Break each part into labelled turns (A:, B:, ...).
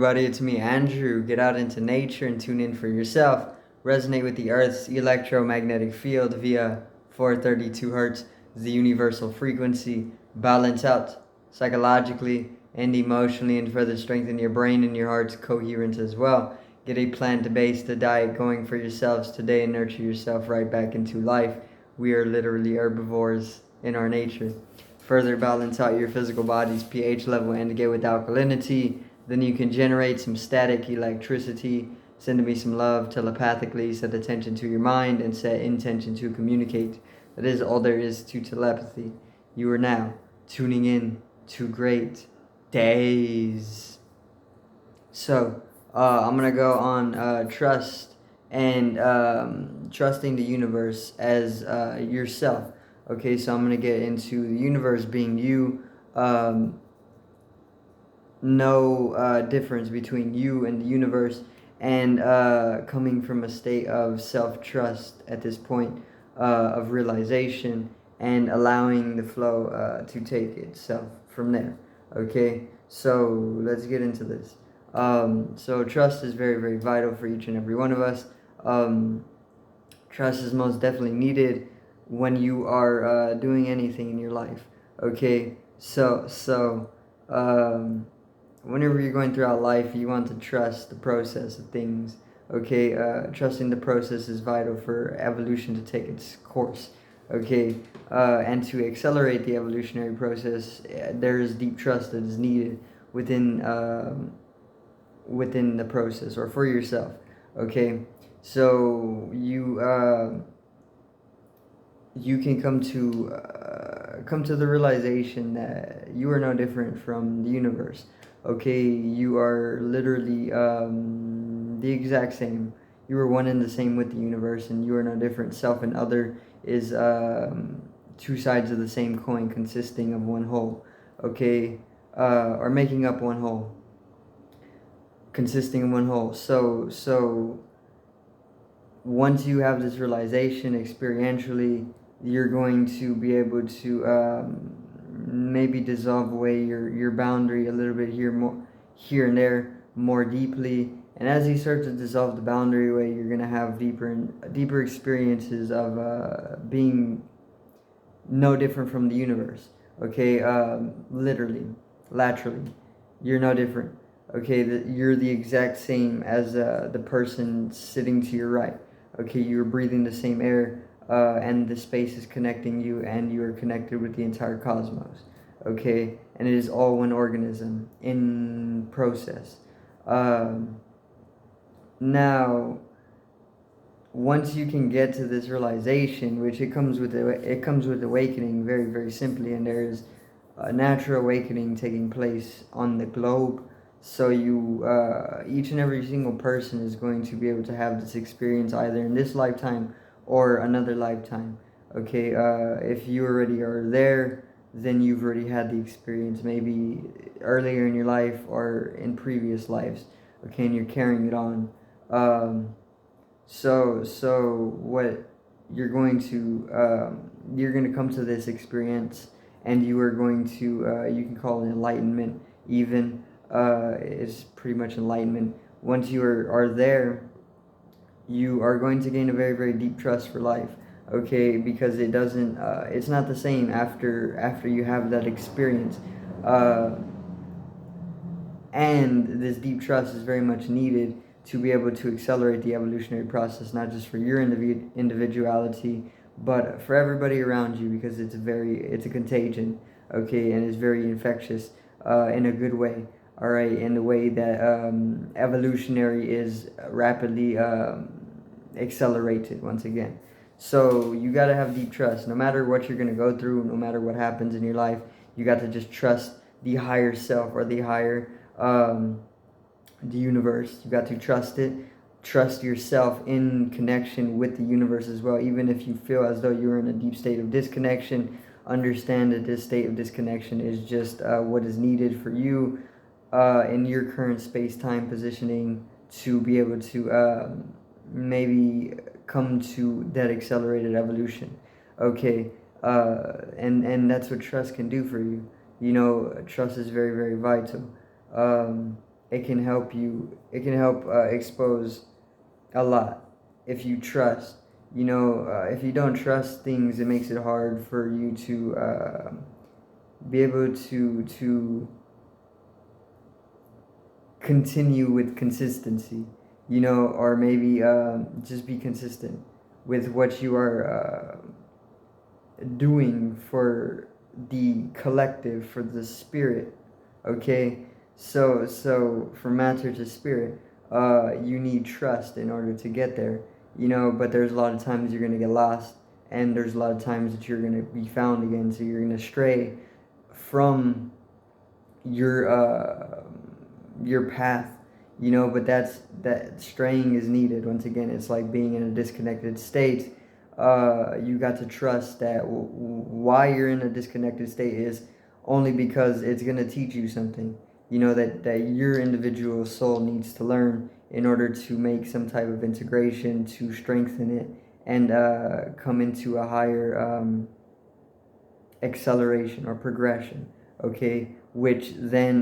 A: everybody? It's me, Andrew. Get out into nature and tune in for yourself. Resonate with the Earth's electromagnetic field via 432 hertz, the universal frequency. Balance out psychologically and emotionally, and further strengthen your brain and your heart's coherence as well. Get a plant-based diet going for yourselves today and nurture yourself right back into life. We are literally herbivores in our nature. Further balance out your physical body's pH level and get with alkalinity. Then you can generate some static electricity. Send me some love telepathically. Set attention to your mind and set intention to communicate. That is all there is to telepathy. You are now tuning in to great days. So, I'm going to go on trust and trusting the universe as yourself. Okay, so I'm going to get into the universe being you. No difference between you and the universe, and coming from a state of self-trust at this point of realization and allowing the flow to take itself from there. Okay, so let's get into this. So trust is very, very vital for each and every one of us. Trust is most definitely needed when you are doing anything in your life. Okay, so whenever you're going throughout life, you want to trust the process of things. Okay, trusting the process is vital for evolution to take its course. Okay, and to accelerate the evolutionary process, there is deep trust that is needed within the process or for yourself. Okay, so you can come to the realization that you are no different from the universe. Okay, you are literally the exact same. You are one and the same with the universe, and you are no different. Self and other is two sides of the same coin consisting of one whole. Okay, or making up one whole, consisting of one whole. So once you have this realization experientially, you're going to be able to maybe dissolve away your boundary a little bit here and there more deeply. And as you start to dissolve the boundary away, you're gonna have deeper experiences of being no different from the universe. Okay, literally, laterally, you're no different. Okay, you're the exact same as the person sitting to your right. Okay, you're breathing the same air, and the space is connecting you, and you are connected with the entire cosmos. Okay, and it is all one organism in process. Now, once you can get to this realization, which it comes with awakening very, very simply, and there is a natural awakening taking place on the globe. So each and every single person is going to be able to have this experience either in this lifetime or another lifetime. Okay, if you already are there, then you've already had the experience maybe earlier in your life or in previous lives. Okay, and you're carrying it on. So what you're going to come to this experience, and you are going to you can call it enlightenment even. It's pretty much enlightenment. Once you are there, you are going to gain a very, very deep trust for life. Okay, because it's not the same after you have that experience. And this deep trust is very much needed to be able to accelerate the evolutionary process, not just for your individuality, but for everybody around you, because it's a contagion. Okay, and it's very infectious in a good way. All right, in the way that evolutionary is rapidly accelerated once again. So you got to have deep trust. No matter what you're going to go through, no matter what happens in your life, you got to just trust the higher self or the higher the universe. You got to trust it. Trust yourself in connection with the universe as well. Even if you feel as though you're in a deep state of disconnection, understand that this state of disconnection is just what is needed for you in your current space-time positioning to be able to maybe come to that accelerated evolution. Okay, and that's what trust can do for you. You know, trust is very, very vital. it can help you. It can help expose a lot if you trust. If you don't trust things, it makes it hard for you to be able to continue with consistency. Or maybe just be consistent with what you are doing for the collective, for the spirit. Okay, so from matter to spirit, you need trust in order to get there. But there's a lot of times you're gonna get lost, and there's a lot of times that you're gonna be found again. So you're gonna stray from your path. But that straying is needed. Once again, it's like being in a disconnected state. You got to trust that why you're in a disconnected state is only because it's going to teach you something, that your individual soul needs to learn in order to make some type of integration, to strengthen it, and come into a higher acceleration or progression. Okay, which then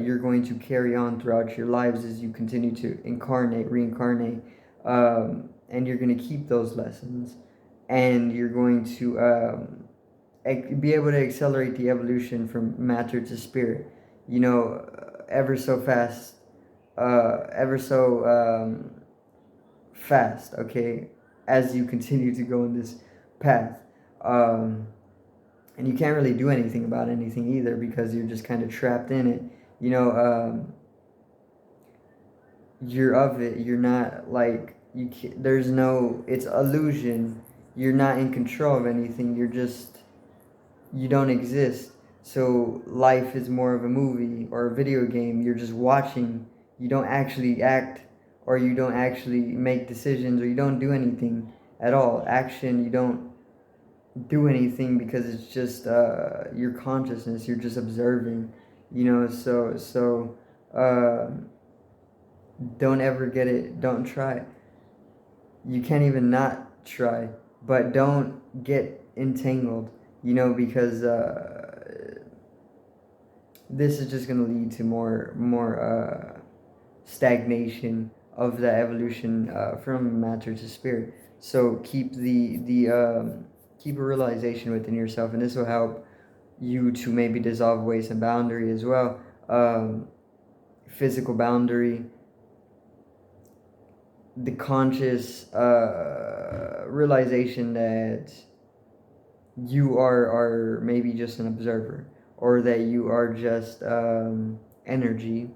A: you're going to carry on throughout your lives as you continue to reincarnate, and you're going to keep those lessons, and you're going to be able to accelerate the evolution from matter to spirit, ever so fast, ever so fast, okay, as you continue to go in this path. And you can't really do anything about anything either because you're just kind of trapped in it. You're of it. You're not like you. There's no. It's illusion. You're not in control of anything. You don't exist. So life is more of a movie or a video game. You're just watching. You don't actually act, or you don't actually make decisions, or you don't do anything at all. Action. You don't do anything because it's just your consciousness. You're just observing. So don't ever get it. Don't try. You can't even not try, but don't get entangled. Because this is just going to lead to more stagnation of the evolution from matter to spirit. So keep keep a realization within yourself, and this will help you to maybe dissolve away some boundary as well. Physical boundary, the conscious realization that you are maybe just an observer, or that you are just energy,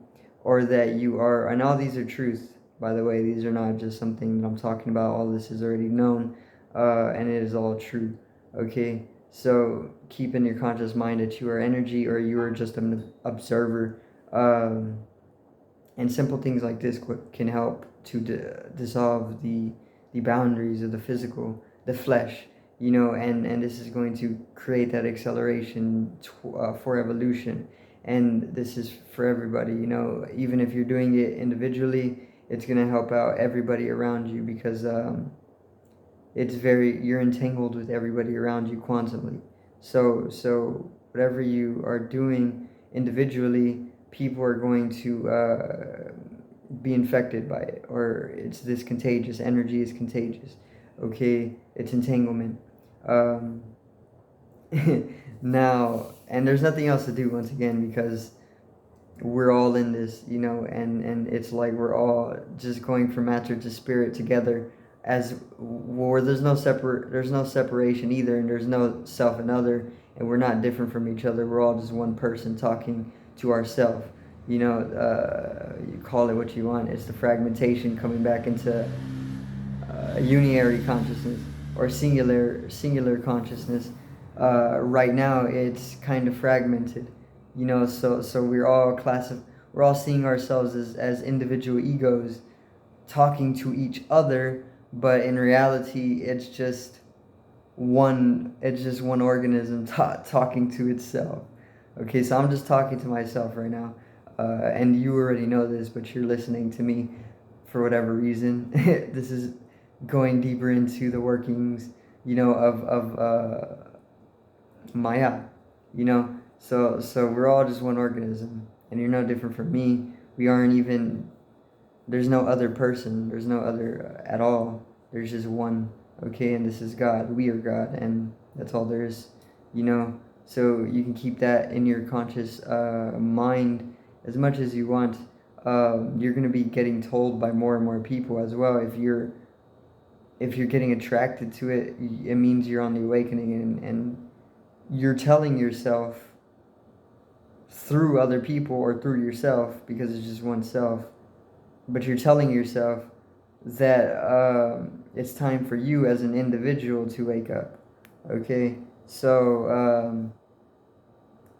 A: or that you are, and all these are truth, by the way. These are not just something that I'm talking about. All this is already known, and it is all true. Okay, so keep in your conscious mind that you are energy, or you are just an observer, and simple things like this can help to dissolve the boundaries of the physical, the flesh, and this is going to create that acceleration for evolution. And this is for everybody. Even if you're doing it individually, it's going to help out everybody around you, because you're entangled with everybody around you quantumly. So whatever you are doing individually, people are going to be infected by it, or it's this contagious. Energy is contagious. Okay, it's entanglement. Now, and there's nothing else to do, once again, because we're all in this, and it's like we're all just going from matter to spirit together, as where there's no separation either, and there's no self and other, and we're not different from each other. We're all just one person talking to ourselves. You call it what you want. It's the fragmentation coming back into unitary consciousness, or singular consciousness. Right now it's kind of fragmented, so we're all seeing ourselves as individual egos talking to each other, but in reality it's just one organism talking to itself. Okay, so I'm just talking to myself right now, and you already know this, but you're listening to me for whatever reason. This is going deeper into the workings, of Maya, so we're all just one organism, and you're no different from me. We aren't even, there's no other person, there's no other at all. There's just one, okay? And this is God. We are God, and that's all there is, you know? So you can keep that in your conscious mind as much as you want. You're going to be getting told by more and more people as well. If you're getting attracted to it, it means you're on the awakening, and you're telling yourself through other people or through yourself, because it's just one self, but you're telling yourself that it's time for you as an individual to wake up, okay? So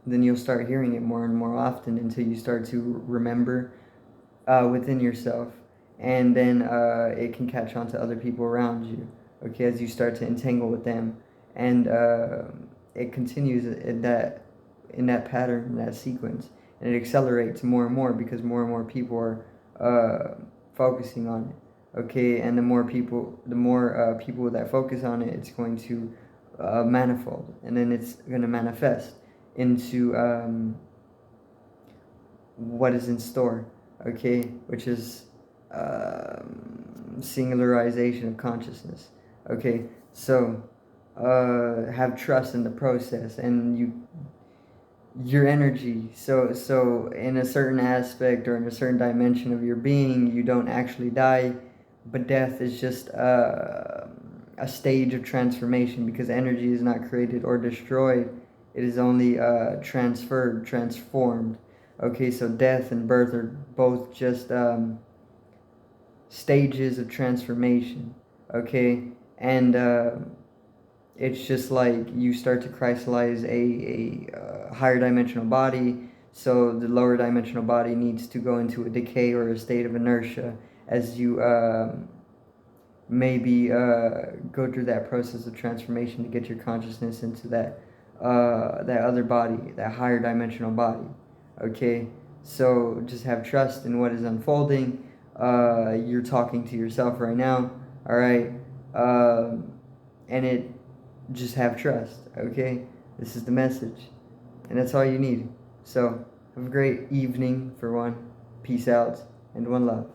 A: then you'll start hearing it more and more often until you start to remember within yourself, and then it can catch on to other people around you, okay, as you start to entangle with them, and it continues in that pattern, in that sequence, and it accelerates more and more people are focusing on it, okay, and the more people that focus on it, it's going to manifold, and then it's going to manifest into what is in store, okay, which is singularization of consciousness, okay. So have trust in the process, and your energy, so in a certain aspect or in a certain dimension of your being, you don't actually die, but death is just a stage of transformation, because energy is not created or destroyed, it is only transformed, okay. So death and birth are both just stages of transformation, okay. And it's just like you start to crystallize a higher dimensional body, so the lower dimensional body needs to go into a decay or a state of inertia as you maybe go through that process of transformation to get your consciousness into that other body, that higher dimensional body, okay. So just have trust in what is unfolding. You're talking to yourself right now, all right, and it just have trust, okay. This is the message, and that's all you need. So have a great evening, for one. Peace out, and one love.